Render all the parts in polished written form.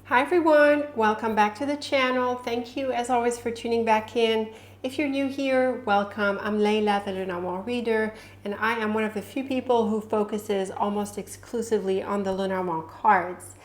Hi everyone, welcome back to the channel. Thank you as always for tuning back in. If you're new here, welcome. I'm Layla, the Lenormand reader, and I am one of the few people who focuses almost exclusively on the Lenormand cards.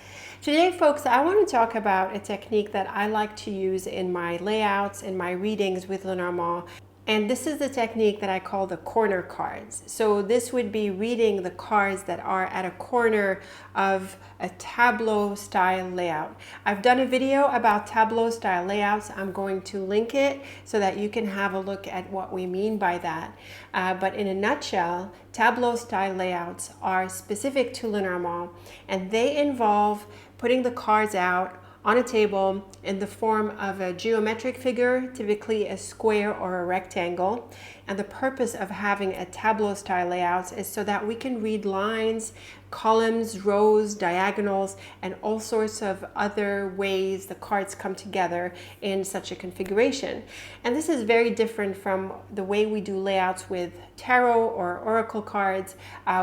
Today, folks, I want to talk about a technique that I like to use in my layouts, in my readings with Lenormand. And this is the technique that I call the corner cards. So this would be reading the cards that are at a corner of a Tableau-style layout. I've done a video about Tableau-style layouts. I'm going to link it so that you can have a look at what we mean by that. But in a nutshell, Tableau-style layouts are specific to Lenormand, and they involve putting the cards out on a table in the form of a geometric figure, typically a square or a rectangle. And the purpose of having a Tableau-style layout is so that we can read lines, columns, rows, diagonals, and all sorts of other ways the cards come together in such a configuration. And this is very different from the way we do layouts with tarot or oracle cards,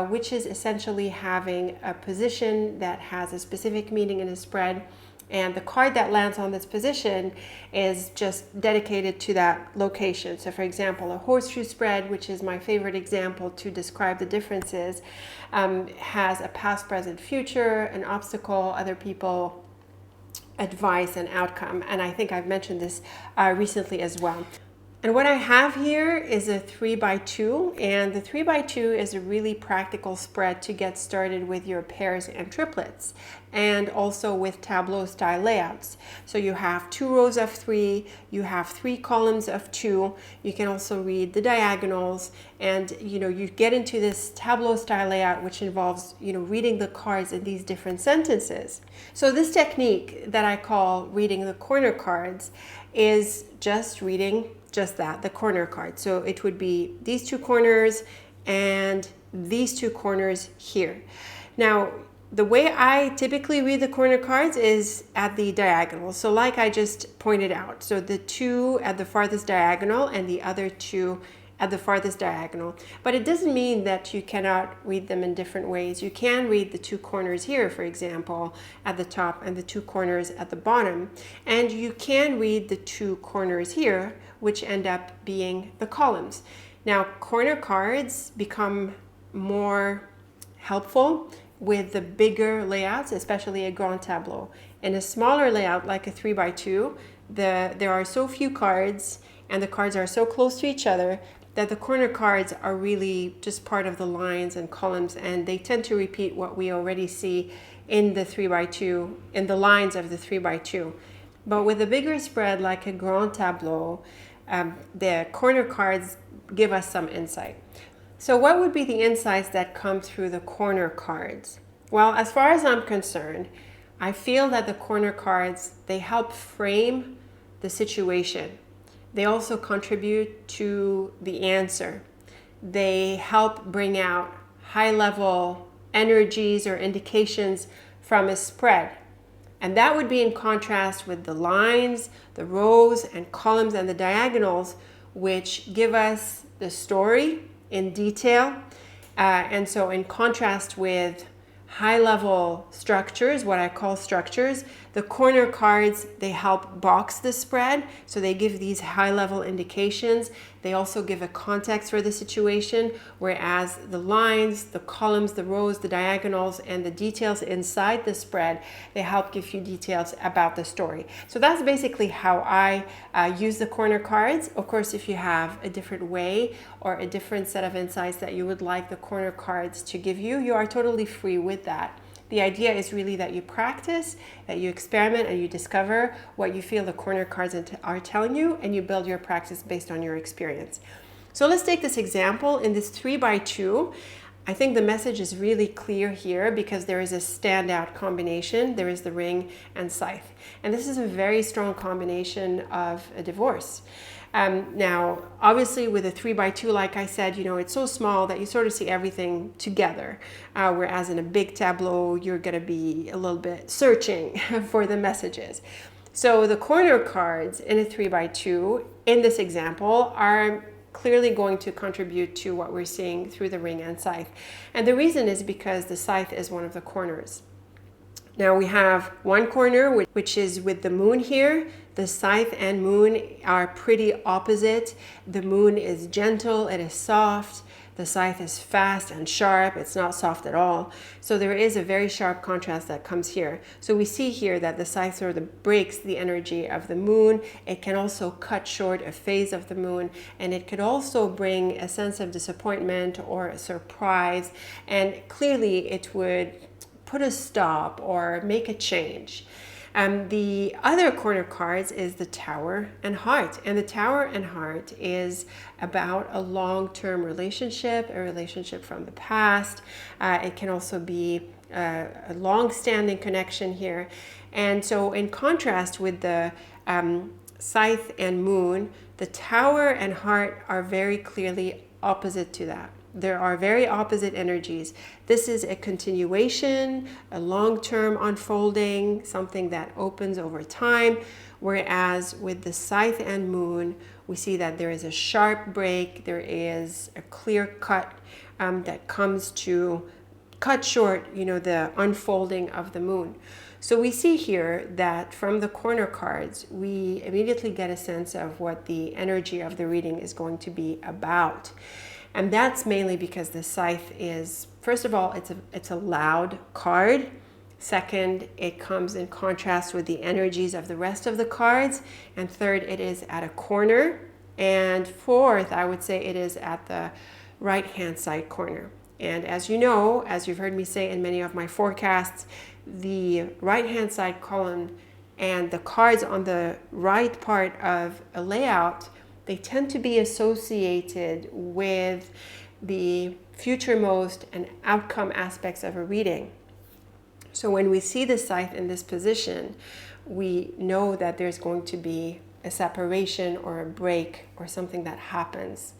which is essentially having a position that has a specific meaning in a spread, and the card that lands on this position is just dedicated to that location. So for example, a horseshoe spread, which is my favorite example to describe the differences, has a past, present, future, an obstacle, other people, advice, and outcome. And I think I've mentioned this recently as well. And what I have here is a 3x2, and the 3x2 is a really practical spread to get started with your pairs and triplets, and also with Tableau-style layouts. So you have 2 rows of 3, you have 3 columns of 2, you can also read the diagonals, and you get into this Tableau-style layout, which involves reading the cards in these different sentences. So this technique that I call reading the corner cards is just reading just that, the corner card. So it would be these 2 corners and these 2 corners here. Now, the way I typically read the corner cards is at the diagonal. So like I just pointed out, so the 2 at the farthest diagonal and the other 2 at the farthest diagonal. But it doesn't mean that you cannot read them in different ways. You can read the 2 corners here, for example, at the top, and the 2 corners at the bottom. And you can read the 2 corners here, which end up being the columns. Now, corner cards become more helpful with the bigger layouts, especially a Grand Tableau. In a smaller layout like a 3x2, there are so few cards and the cards are so close to each other that the corner cards are really just part of the lines and columns, and they tend to repeat what we already see in the 3x2, in the lines of the 3x2. But with a bigger spread like a Grand Tableau, the corner cards give us some insight. So what would be the insights that come through the corner cards? Well, as far as I'm concerned, I feel that the corner cards, they help frame the situation. They also contribute to the answer. They help bring out high-level energies or indications from a spread. And that would be in contrast with the lines, the rows and columns and the diagonals, which give us the story in detail. And so in contrast with high-level structures, what I call structures, the corner cards, they help box the spread. So they give these high-level indications. They also give a context for the situation, whereas the lines, the columns, the rows, the diagonals, and the details inside the spread, they help give you details about the story. So that's basically how I use the corner cards. Of course, if you have a different way or a different set of insights that you would like the corner cards to give you, you are totally free with that. The idea is really that you practice, that you experiment, and you discover what you feel the corner cards are telling you, and you build your practice based on your experience. So let's take this example. In this 3x2, I think the message is really clear here because there is a standout combination. There is the ring and scythe. And this is a very strong combination of a divorce. Now, obviously with a 3x2, like I said, it's so small that you sort of see everything together. Whereas in a big tableau, you're going to be a little bit searching for the messages. So the corner cards in a 3x2 in this example are clearly going to contribute to what we're seeing through the ring and scythe. And the reason is because the scythe is one of the corners. Now we have one corner which is with the moon here. The scythe and moon are pretty opposite. The moon is gentle, it is soft. The scythe is fast and sharp. It's not soft at all. So there is a very sharp contrast that comes here. So we see here that the scythe sort of breaks the energy of the moon. It can also cut short a phase of the moon, and it could also bring a sense of disappointment or a surprise. And clearly it would put a stop or make a change. The other corner cards is the Tower and Heart. And the Tower and Heart is about a long-term relationship, a relationship from the past. It can also be a long-standing connection here. And so in contrast with the Scythe and Moon, the Tower and Heart are very clearly opposite to that. There are very opposite energies. This is a continuation, a long-term unfolding, something that opens over time. Whereas with the Scythe and Moon, we see that there is a sharp break, there is a clear cut that comes to cut short, the unfolding of the moon. So we see here that from the corner cards, we immediately get a sense of what the energy of the reading is going to be about. And that's mainly because the scythe is, first of all, it's a loud card. Second, it comes in contrast with the energies of the rest of the cards. And third, it is at a corner. And fourth, I would say it is at the right-hand side corner. And as you know, as you've heard me say in many of my forecasts, the right-hand side column and the cards on the right part of a layout, they tend to be associated with the futuremost and outcome aspects of a reading. So when we see the scythe in this position, we know that there's going to be a separation or a break or something that happens.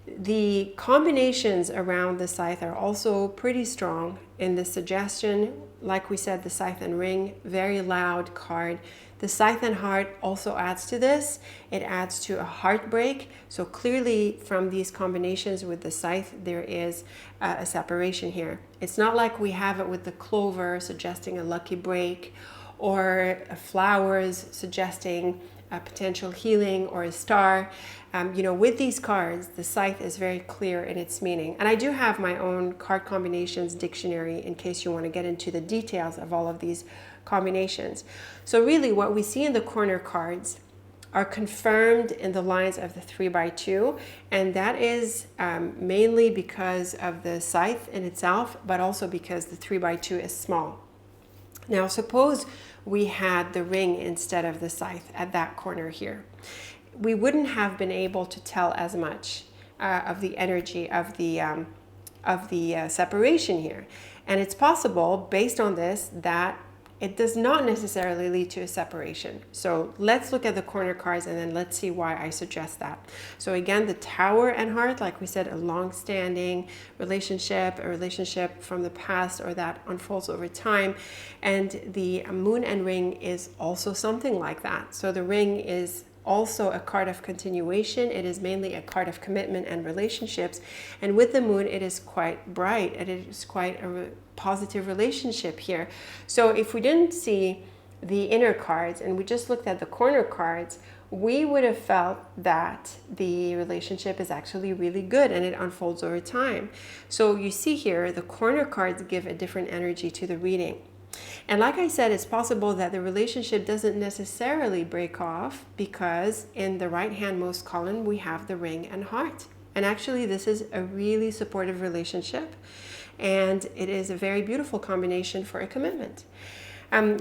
The combinations around the scythe are also pretty strong in the suggestion. Like we said, the scythe and ring, very loud card. The scythe and heart also adds to this. It adds to a heartbreak. So clearly from these combinations with the scythe, there is a separation here. It's not like we have it with the clover suggesting a lucky break, or flowers suggesting a potential healing or a star. With these cards, the scythe is very clear in its meaning. And I do have my own card combinations dictionary in case you want to get into the details of all of these combinations. So really what we see in the corner cards are confirmed in the lines of the 3x2, and that is mainly because of the scythe in itself, but also because the 3x2 is small. Now suppose we had the ring instead of the scythe at that corner here. We wouldn't have been able to tell as much of the energy of the separation here. And it's possible, based on this, that it does not necessarily lead to a separation. So let's look at the corner cards and then let's see why I suggest that. So again, the Tower and Heart, like we said, a long-standing relationship, a relationship from the past or that unfolds over time. And the Moon and Ring is also something like that. So the ring is also a card of continuation. It is mainly a card of commitment and relationships. And with the moon, it is quite bright and it is quite a positive relationship here. So if we didn't see the inner cards and we just looked at the corner cards, we would have felt that the relationship is actually really good and it unfolds over time. So you see here, the corner cards give a different energy to the reading. And like I said, it's possible that the relationship doesn't necessarily break off because in the right-handmost column, we have the ring and heart. And actually, this is a really supportive relationship. And it is a very beautiful combination for a commitment.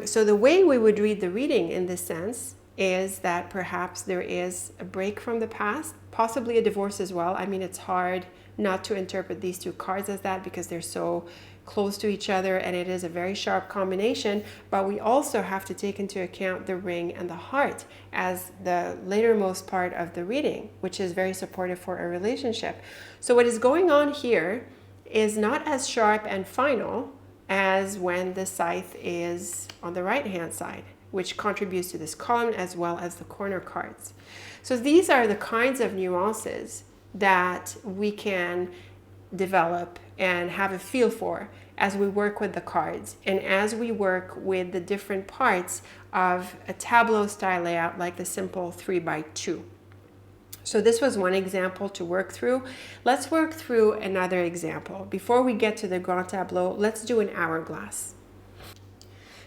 So the way we would read the reading in this sense is that perhaps there is a break from the past, possibly a divorce as well. I mean, it's hard not to interpret these two cards as that because they're so close to each other and it is a very sharp combination, but we also have to take into account the ring and the heart as the latermost part of the reading, which is very supportive for a relationship. So what is going on here is not as sharp and final as when the scythe is on the right hand side, which contributes to this column as well as the corner cards. So these are the kinds of nuances that we can develop and have a feel for as we work with the cards and as we work with the different parts of a tableau style layout like the simple 3x2. So this was one example to work through. Let's work through another example. Before we get to the Grand Tableau, let's do an hourglass.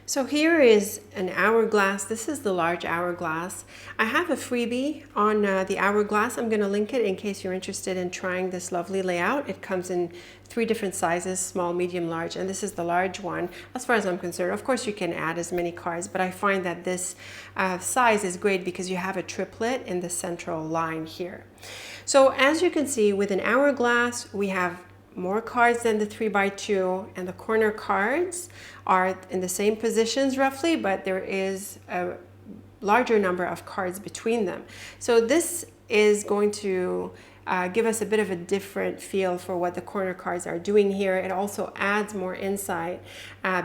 So here is an hourglass. This is the large hourglass. I have a freebie on the hourglass. I'm going to link it in case you're interested in trying this lovely layout. It comes in 3 different sizes, small, medium, large, and this is the large one as far as I'm concerned. Of course, you can add as many cards, but I find that this size is great because you have a triplet in the central line here. So as you can see, with an hourglass, we have more cards than the 3x2, and the corner cards are in the same positions roughly, but there is a larger number of cards between them. So this is going to give us a bit of a different feel for what the corner cards are doing here. It also adds more insight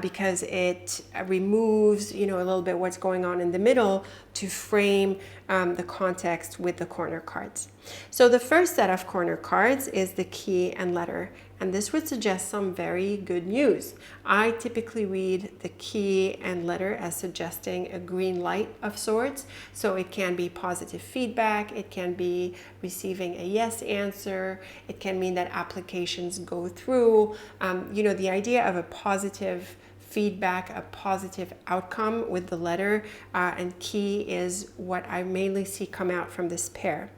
because it removes, a little bit what's going on in the middle to frame the context with the corner cards. So the first set of corner cards is the key and letter, and this would suggest some very good news. I typically read the key and letter as suggesting a green light of sorts. So it can be positive feedback, it can be receiving a yes answer, it can mean that applications go through. The idea of a positive feedback, a positive outcome with the letter and key is what I mainly see come out from this pair.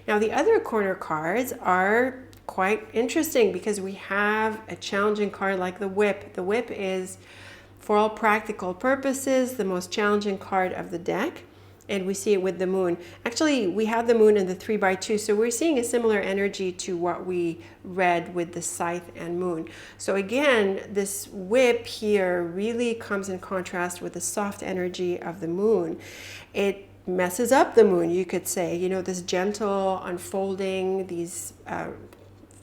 Now the other corner cards are quite interesting because we have a challenging card like the whip. The whip is, for all practical purposes, the most challenging card of the deck. And we see it with the moon. Actually, we have the moon in the 3x2, so we're seeing a similar energy to what we read with the scythe and moon. So again, this whip here really comes in contrast with the soft energy of the moon. It messes up the moon, you could say. This gentle unfolding, these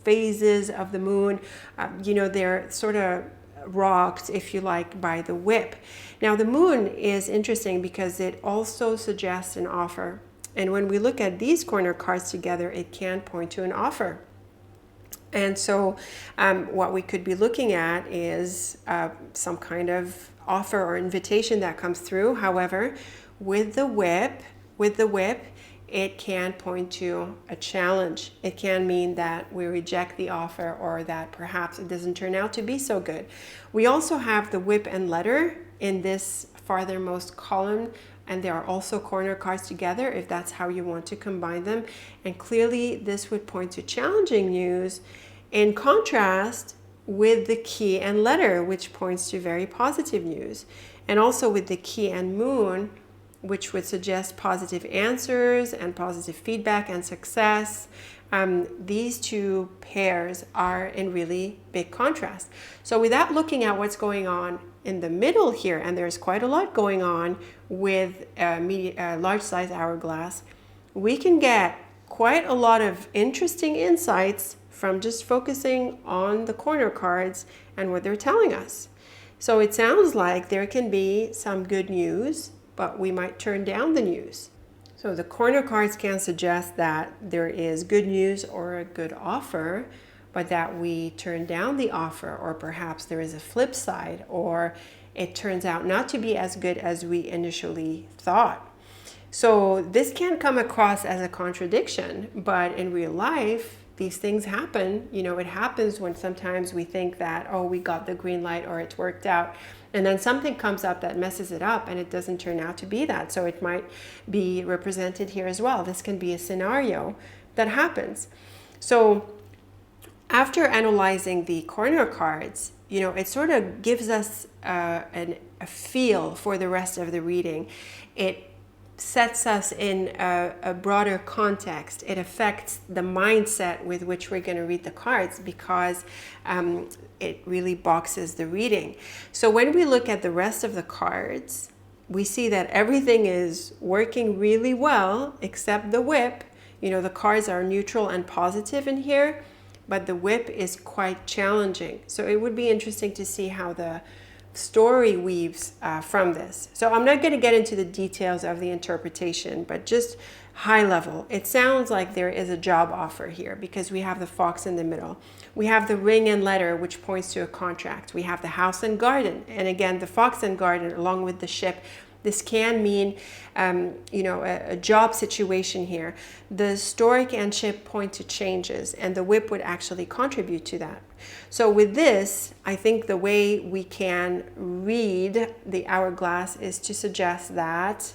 phases of the moon, they're sort of rocked, if you like, by the whip. Now the moon is interesting because it also suggests an offer, and when we look at these corner cards together, it can point to an offer. And so what we could be looking at is some kind of offer or invitation that comes through. However, with the whip, it can point to a challenge. It can mean that we reject the offer or that perhaps it doesn't turn out to be so good. We also have the whip and letter in this farthermost column, and there are also corner cards together if that's how you want to combine them. And clearly this would point to challenging news in contrast with the key and letter, which points to very positive news. And also with the key and moon, which would suggest positive answers and positive feedback and success. These two pairs are in really big contrast. So without looking at what's going on in the middle here, and there's quite a lot going on with a large size hourglass, we can get quite a lot of interesting insights from just focusing on the corner cards and what they're telling us. So it sounds like there can be some good news, but we might turn down the news. So the corner cards can suggest that there is good news or a good offer, but that we turn down the offer, or perhaps there is a flip side, or it turns out not to be as good as we initially thought. So this can come across as a contradiction, but in real life, these things happen. It happens when sometimes we think that, oh, we got the green light or it's worked out. And then something comes up that messes it up and it doesn't turn out to be that. So it might be represented here as well. This can be a scenario that happens. So after analyzing the corner cards, it sort of gives us a feel for the rest of the reading. It sets us in a broader context. It affects the mindset with which we're going to read the cards because it really boxes the reading. So when we look at the rest of the cards, we see that everything is working really well except the whip. The cards are neutral and positive in here, but the whip is quite challenging. So it would be interesting to see how the story weaves from this. So I'm not going to get into the details of the interpretation, but just high level. It sounds like there is a job offer here because we have the fox in the middle. We have the ring and letter, which points to a contract. We have the house and garden, and again, the fox and garden along with the ship. This can mean, a job situation here. The stork and ship point to changes, and the whip would actually contribute to that. So with this, I think the way we can read the hourglass is to suggest that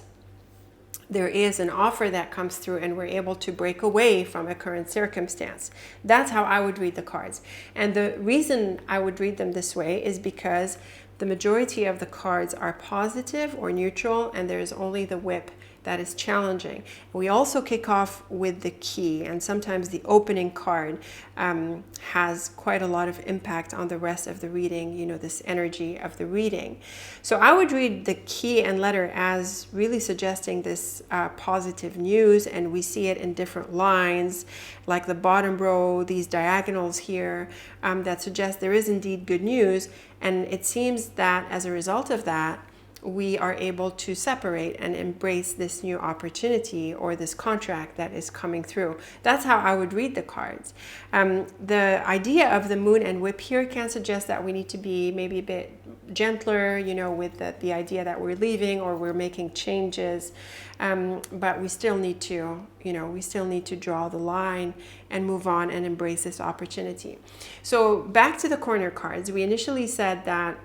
there is an offer that comes through and we're able to break away from a current circumstance. That's how I would read the cards. And the reason I would read them this way is because the majority of the cards are positive or neutral, and there's only the whip that is challenging. We also kick off with the key, and sometimes the opening card has quite a lot of impact on the rest of the reading, this energy of the reading. So I would read the key and letter as really suggesting this positive news, and we see it in different lines, like the bottom row, these diagonals here, that suggest there is indeed good news. And it seems that as a result of that, we are able to separate and embrace this new opportunity or this contract that is coming through. That's how I would read the cards. The idea of the moon and whip here can suggest that we need to be maybe a bit gentler, with the idea that we're leaving or we're making changes. But we still need to draw the line and move on and embrace this opportunity. So back to the corner cards, we initially said that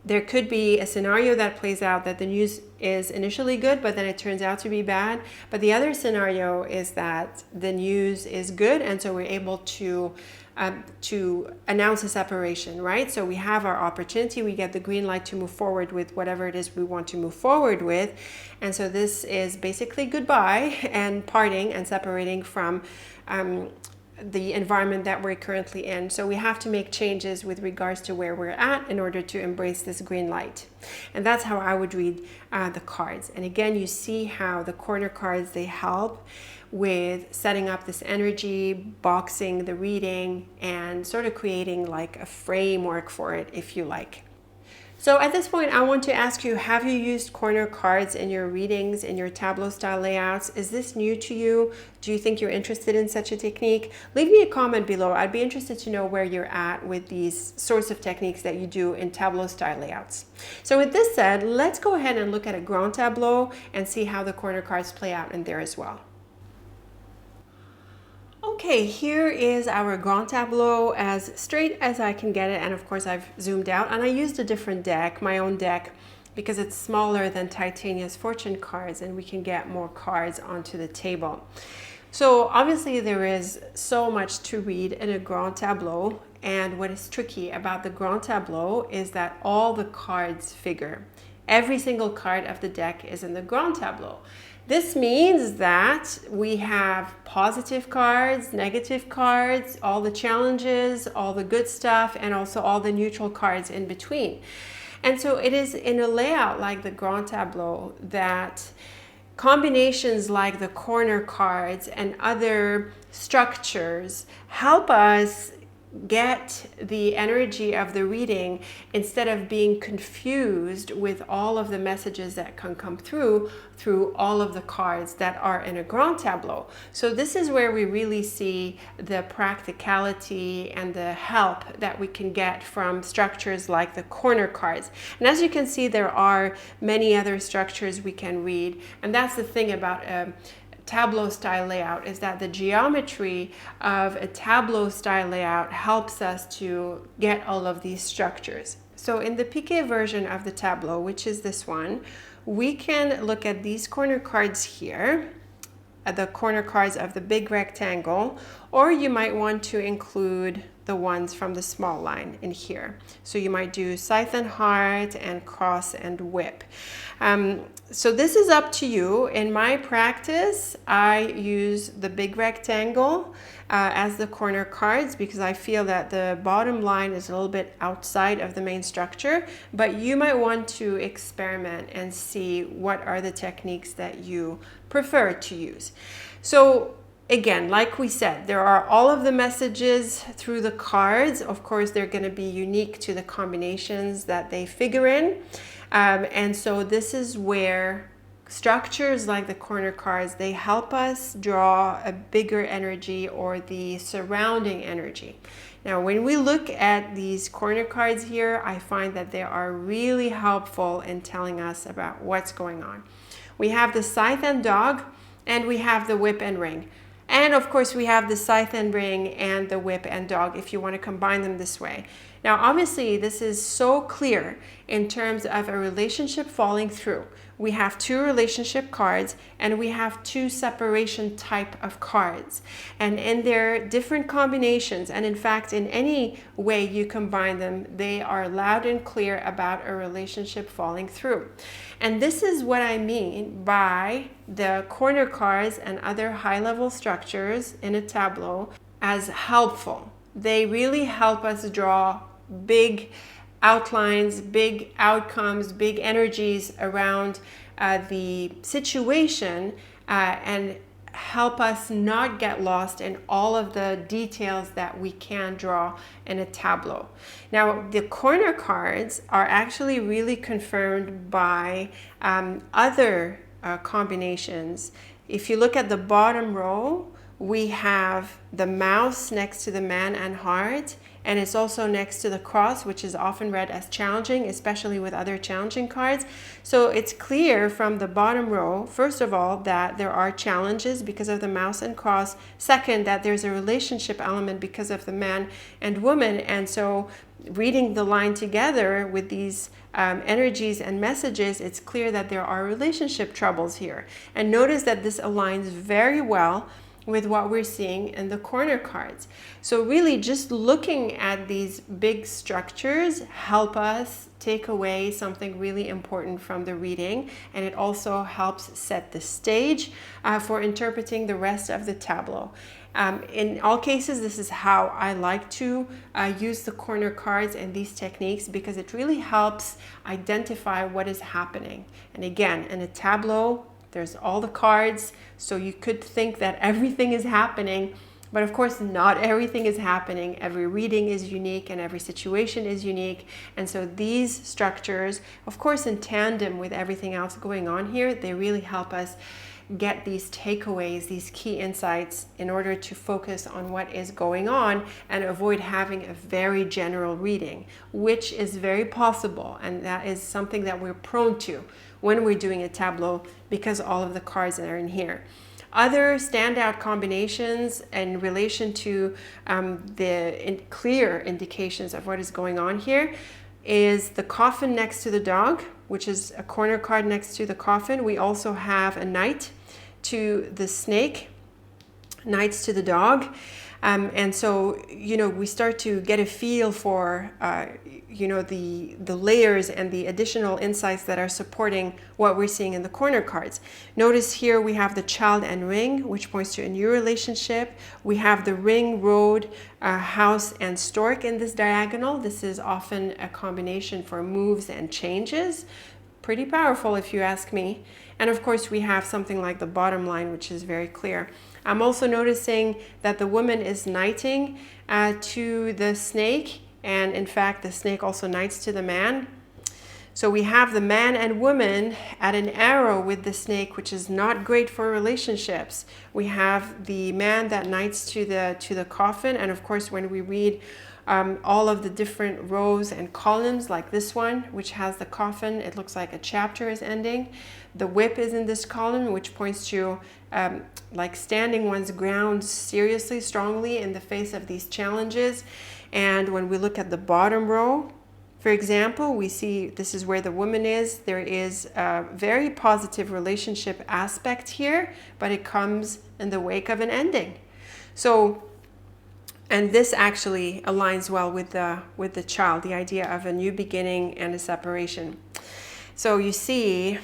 there could be a scenario that plays out that the news is initially good, but then it turns out to be bad. But the other scenario is that the news is good, and so we're able to announce a separation, right? So we have our opportunity, we get the green light to move forward with whatever it is we want to move forward with. And so this is basically goodbye and parting and separating from the environment that we're currently in. So we have to make changes with regards to where we're at in order to embrace this green light. And that's how I would read the cards. And again, you see how the corner cards, they help with setting up this energy, boxing the reading, and sort of creating like a framework for it, if you like. So at this point, I want to ask you, have you used corner cards in your readings, in your Tableau style layouts? Is this new to you? Do you think you're interested in such a technique? Leave me a comment below. I'd be interested to know where you're at with these sorts of techniques that you do in Tableau style layouts. So with this said, let's go ahead and look at a Grand Tableau and see how the corner cards play out in there as well. Okay, here is our Grand Tableau as straight as I can get it, and of course I've zoomed out, and I used a different deck, my own deck, because it's smaller than Titania's fortune cards and we can get more cards onto the table. So obviously there is so much to read in a Grand Tableau, and what is tricky about the Grand Tableau is that all the cards figure. Every single card of the deck is in the Grand Tableau. This means that we have positive cards, negative cards, all the challenges, all the good stuff, and also all the neutral cards in between. And so it is in a layout like the Grand Tableau that combinations like the corner cards and other structures help us get the energy of the reading instead of being confused with all of the messages that can come through all of the cards that are in a Grand Tableau. So this is where we really see the practicality and the help that we can get from structures like the corner cards. And as you can see, there are many other structures we can read, and that's the thing about Tableau style layout, is that the geometry of a Tableau style layout helps us to get all of these structures. So in the piqué version of the Tableau, which is this one, we can look at these corner cards here, the corner cards of the big rectangle, or you might want to include the ones from the small line in here. So you might do scythe and heart and cross and whip. So this is up to you. In my practice, I use the big rectangle as the corner cards because I feel that the bottom line is a little bit outside of the main structure, but you might want to experiment and see what are the techniques that you prefer to use. So again, like we said, there are all of the messages through the cards. Of course, they're going to be unique to the combinations that they figure in. And so this is where structures like the corner cards, they help us draw a bigger energy or the surrounding energy. Now, when we look at these corner cards here, I find that they are really helpful in telling us about what's going on. We have the scythe and dog, and we have the whip and ring. And of course, we have the scythe and ring and the whip and dog, if you want to combine them this way. Now, obviously, this is so clear in terms of a relationship falling through. We have two relationship cards and we have two separation type of cards. And in their different combinations, and in fact, in any way you combine them, they are loud and clear about a relationship falling through. And this is what I mean by the corner cards and other high-level structures in a tableau as helpful. They really help us draw big outlines, big outcomes, big energies around the situation and help us not get lost in all of the details that we can draw in a tableau. Now, the corner cards are actually really confirmed by other combinations. If you look at the bottom row, we have the mouse next to the man and heart, and it's also next to the cross, which is often read as challenging, especially with other challenging cards. So it's clear from the bottom row, first of all, that there are challenges because of the mouse and cross. Second, that there's a relationship element because of the man and woman. And so reading the line together with these energies and messages, it's clear that there are relationship troubles here. And notice that this aligns very well with what we're seeing in the corner cards. So really just looking at these big structures help us take away something really important from the reading, and it also helps set the stage for interpreting the rest of the tableau. In all cases, this is how I like to use the corner cards and these techniques, because it really helps identify what is happening. And again, in a tableau, there's all the cards, so you could think that everything is happening, but of course not everything is happening. Every reading is unique and every situation is unique. And so these structures, of course in tandem with everything else going on here, they really help us get these takeaways, these key insights, in order to focus on what is going on and avoid having a very general reading, which is very possible, and that is something that we're prone to when we're doing a tableau because all of the cards that are in here. Other standout combinations in relation to clear indications of what is going on here is the coffin next to the dog, which is a corner card next to the coffin. We also have a knight to the snake, knights to the dog. And so, we start to get a feel for, the layers and the additional insights that are supporting what we're seeing in the corner cards. Notice here we have the child and ring, which points to a new relationship. We have the ring, road, house, and stork in this diagonal. This is often a combination for moves and changes. Pretty powerful if you ask me. And of course we have something like the bottom line, which is very clear. I'm also noticing that the woman is knighting to the snake, and in fact the snake also knights to the man. So we have the man and woman at an arrow with the snake, which is not great for relationships. We have the man that knights to the coffin, and of course when we read all of the different rows and columns like this one, which has the coffin, it looks like a chapter is ending. The whip is in this column, which points to like standing one's ground seriously, strongly in the face of these challenges. And when we look at the bottom row, for example, we see this is where the woman is. There is a very positive relationship aspect here, but it comes in the wake of an ending. So, and this actually aligns well with the child, the idea of a new beginning and a separation. So you see,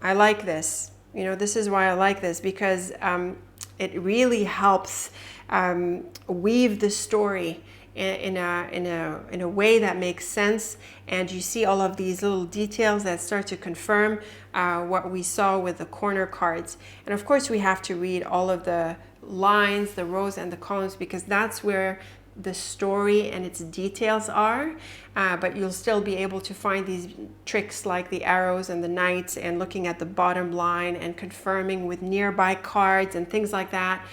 I like this. This is why I like this, because it really helps weave the story in a way that makes sense, and you see all of these little details that start to confirm what we saw with the corner cards. And of course we have to read all of the lines, the rows and the columns, because that's where the story and its details are, but you'll still be able to find these tricks like the arrows and the knights and looking at the bottom line and confirming with nearby cards and things like that.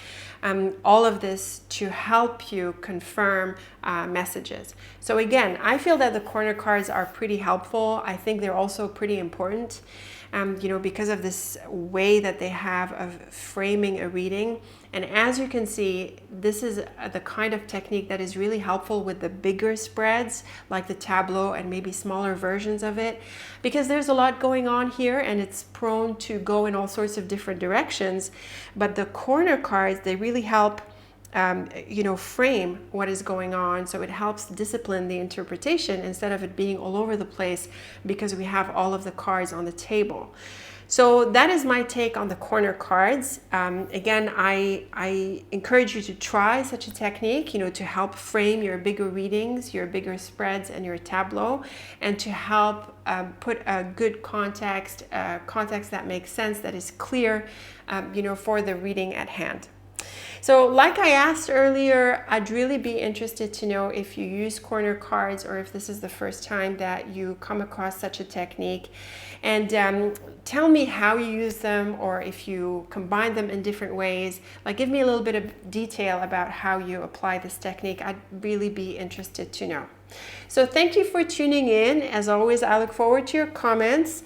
all of this to help you confirm messages. So again, I feel that the corner cards are pretty helpful. I think they're also pretty important, because of this way that they have of framing a reading. And as you can see, this is the kind of technique that is really helpful with the bigger spreads, like the Tableau and maybe smaller versions of it, because there's a lot going on here and it's prone to go in all sorts of different directions. But the corner cards, they really help frame what is going on. So it helps discipline the interpretation instead of it being all over the place because we have all of the cards on the table. So that is my take on the corner cards. Again, I encourage you to try such a technique, to help frame your bigger readings, your bigger spreads, and your tableau, and to help put a good context that makes sense, that is clear, for the reading at hand. So like I asked earlier, I'd really be interested to know if you use corner cards or if this is the first time that you come across such a technique. And tell me how you use them, or if you combine them in different ways. Like, give me a little bit of detail about how you apply this technique. I'd really be interested to know. So thank you for tuning in. As always, I look forward to your comments.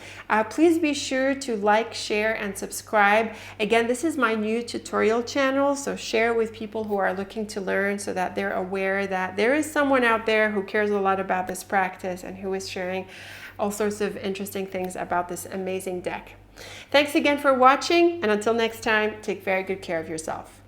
Please be sure to like, share, and subscribe. Again, this is my new tutorial channel, so share with people who are looking to learn so that they're aware that there is someone out there who cares a lot about this practice and who is sharing all sorts of interesting things about this amazing deck. Thanks again for watching, and until next time, take very good care of yourself.